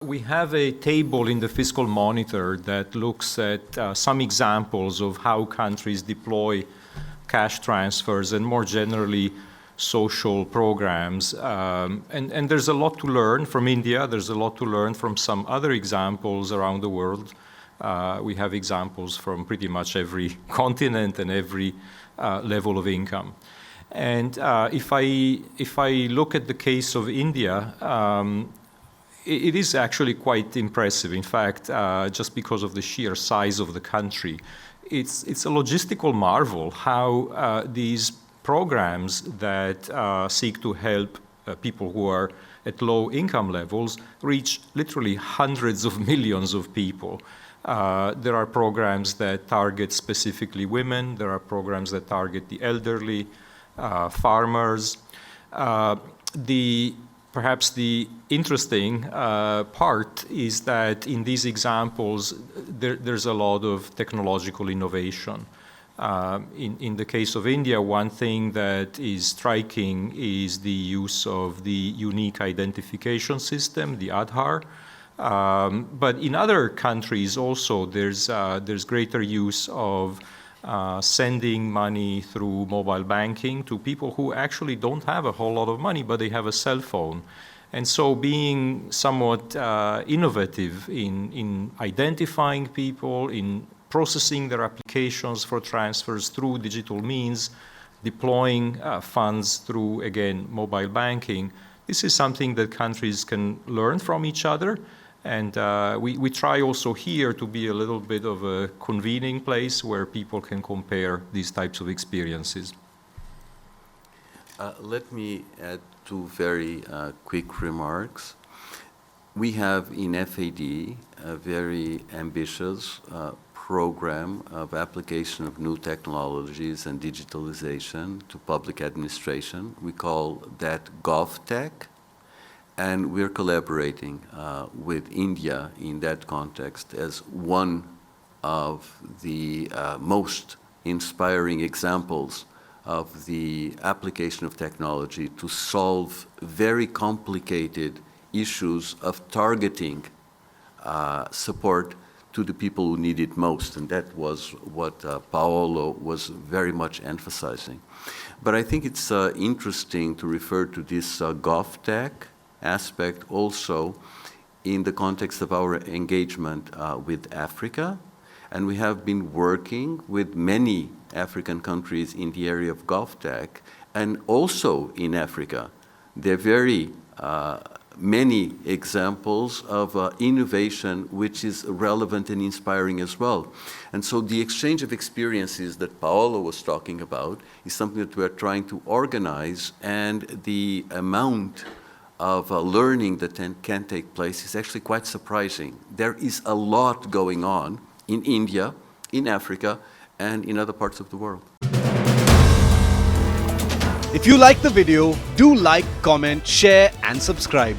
We have a table in the Fiscal Monitor that looks at some examples of how countries deploy cash transfers and more generally social programs. And there's a lot to learn from India. There's a lot to learn from some other examples around the world. We have examples from pretty much every continent and every level of income. And if I look at the case of India, it is actually quite impressive. In fact, just because of the sheer size of the country, it's a logistical marvel how these programs that seek to help people who are at low income levels reach literally hundreds of millions of people. There are programs that target specifically women. There are programs that target the elderly, farmers. Perhaps the interesting part is that in these examples, there's a lot of technological innovation. In the case of India, one thing that is striking is the use of the unique identification system, the Aadhaar. But in other countries also, there's greater use of sending money through mobile banking to people who actually don't have a whole lot of money, but they have a cell phone. And so being somewhat innovative in identifying people, in processing their applications for transfers through digital means, deploying funds through, again, mobile banking, this is something that countries can learn from each other. And we try also here to be a little bit of a convening place where people can compare these types of experiences. Let me add two very quick remarks. We have in FAD a very ambitious program of application of new technologies and digitalization to public administration. We call that GovTech. And we're collaborating with India in that context as one of the most inspiring examples of the application of technology to solve very complicated issues of targeting support to the people who need it most. And that was what Paolo was very much emphasizing. But I think it's interesting to refer to this GovTech aspect also in the context of our engagement with Africa. And we have been working with many African countries in the area of GovTech, and also in Africa. There are very many examples of innovation which is relevant and inspiring as well. And so the exchange of experiences that Paolo was talking about is something that we're trying to organize, and the amount of learning that can take place is actually quite surprising. There is a lot going on in India, in Africa, and in other parts of the world. If you like the video, do like, comment, share, and subscribe.